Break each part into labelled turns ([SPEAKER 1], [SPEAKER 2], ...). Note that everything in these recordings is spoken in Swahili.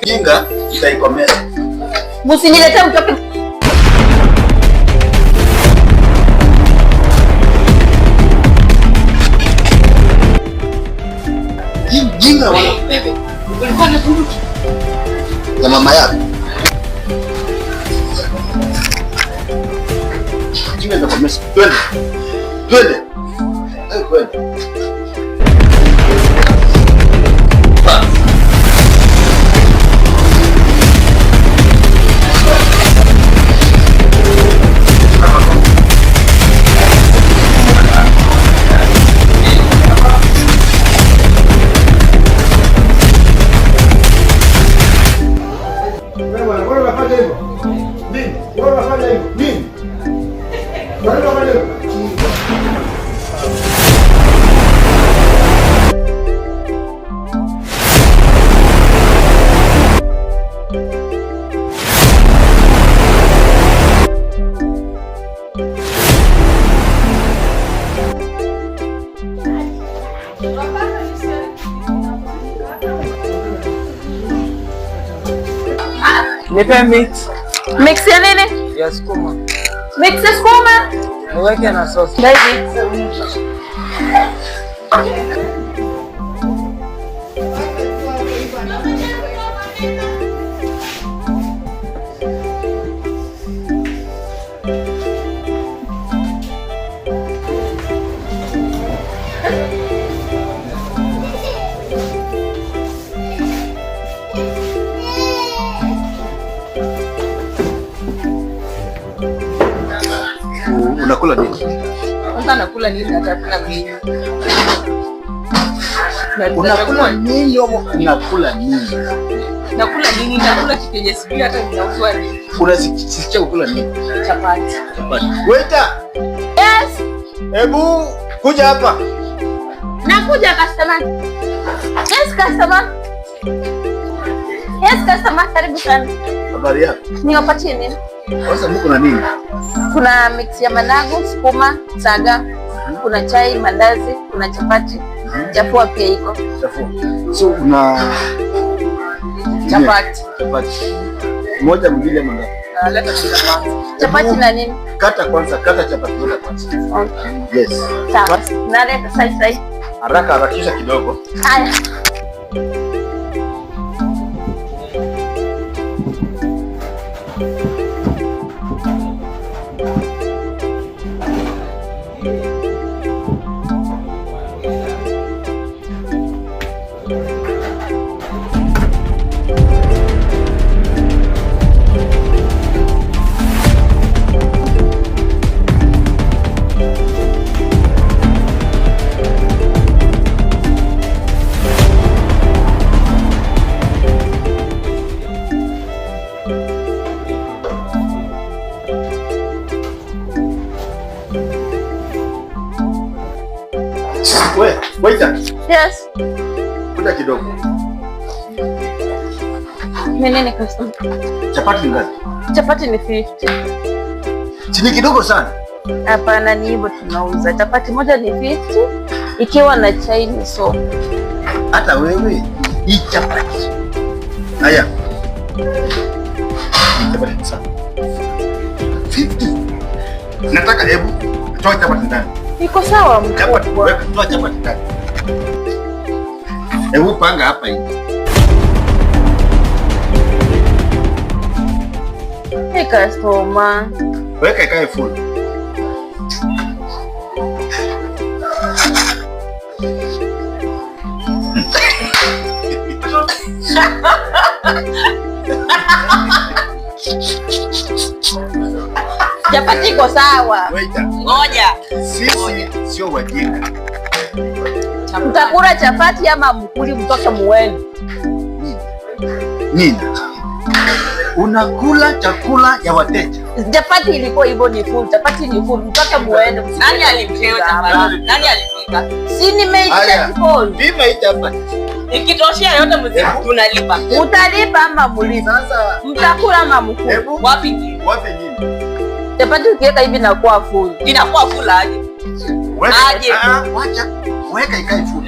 [SPEAKER 1] Jinga itaikomea.
[SPEAKER 2] Msiniletee mtoke.
[SPEAKER 1] Jinga wewe.
[SPEAKER 2] Ulikuwa na bunduki
[SPEAKER 1] ya mama yako. Jinga itakomea. Twende. Twende. Twende.
[SPEAKER 3] Nipe mix.
[SPEAKER 2] Mix ya nini?
[SPEAKER 3] Ya sukuma.
[SPEAKER 2] Mix ya sukuma?
[SPEAKER 3] Niweke na sauce.
[SPEAKER 2] Baby.
[SPEAKER 1] Unakula nini?
[SPEAKER 2] Sasa nakula nini? Atakula nini?
[SPEAKER 1] Unakula nini? Unakula nini?
[SPEAKER 2] Nakula nini? Nakula kipenye sijui hata ninauzwa nini.
[SPEAKER 1] Unasikia kukula nini?
[SPEAKER 2] Chapati.
[SPEAKER 1] Chapati. Waiter!
[SPEAKER 2] Yes.
[SPEAKER 1] Hebu kuja hapa.
[SPEAKER 2] Nakuja customer. Yes customer. Yes customer, karibu sana.
[SPEAKER 1] Habari yako?
[SPEAKER 2] Niwapatie nini?
[SPEAKER 1] Sasa mko na nini?
[SPEAKER 2] Kuna mix ya managu, sukuma, saga, kuna chai, mandazi, kuna chapati. Chafua pia iko.
[SPEAKER 1] Chafua. So una
[SPEAKER 2] chapati.
[SPEAKER 1] Chapati. Moja mbili manga.
[SPEAKER 2] Leta chapati. Chapati na nini?
[SPEAKER 1] Kata kwanza, kata chapati moja kwanza.
[SPEAKER 2] Okay.
[SPEAKER 1] Yes.
[SPEAKER 2] Sawa. Naleta sai.
[SPEAKER 1] Haraka harakisha kidogo.
[SPEAKER 2] Haya.
[SPEAKER 1] Waiter.
[SPEAKER 2] Yes.
[SPEAKER 1] Kuja kidogo.
[SPEAKER 2] Nini customer?
[SPEAKER 1] Chapati ngapi?
[SPEAKER 2] Chapati ni 50.
[SPEAKER 1] Chini kidogo sana.
[SPEAKER 2] Hapana, ni hivyo tunauza. Chapati moja ni 50 ikiwa na chai ni so.
[SPEAKER 1] Hata wewe hii chapati. Haya. Chapati sana. 50. Nataka hebu toa chapati ndani.
[SPEAKER 2] Iko sawa mkubwa.
[SPEAKER 1] Chapati, wewe toa chapati ndani. Hebu panga hapa hivi.
[SPEAKER 2] Hey customer.
[SPEAKER 1] Weka ikae full.
[SPEAKER 2] Chapati iko sawa.
[SPEAKER 1] Ngoja. Sisi sio wajinga.
[SPEAKER 2] Mtakula chapati ama mkuli mtoke muweni?
[SPEAKER 1] Nini? Unakula chakula ya wateja.
[SPEAKER 2] Chapati ilikuwa hivyo ni full. Chapati ni full. Mtoke muweni.
[SPEAKER 4] Nani alimcheo chapati? Nani alipika?
[SPEAKER 2] Si nimeitisha full.
[SPEAKER 1] Pima hii chapati.
[SPEAKER 4] Ikitoshia yote mzee tunalipa.
[SPEAKER 2] Utalipa ama mulipa?
[SPEAKER 1] Sasa
[SPEAKER 2] mtakula ama mkuli?
[SPEAKER 4] Wapi nyinyi?
[SPEAKER 1] Wapi nyinyi?
[SPEAKER 2] Chapati ukiweka hivi inakuwa full.
[SPEAKER 4] Inakuwa full aje?
[SPEAKER 1] Aje. Wacha. Weka ikae full.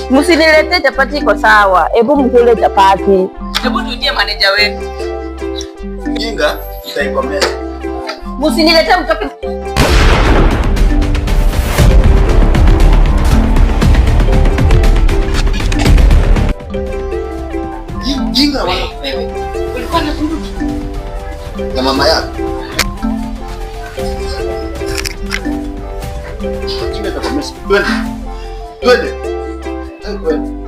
[SPEAKER 2] Msiniletee chapati iko sawa. Hebu mkule chapati.
[SPEAKER 4] Hebu tuitie manager wetu.
[SPEAKER 1] Mjinga itaikomea.
[SPEAKER 2] Msiniletee mtoke.
[SPEAKER 1] Mjinga wewe.
[SPEAKER 4] Ulikuwa na bunduki
[SPEAKER 1] Na mama yako. Mjinga itakomea. Twende. Twende. Twende.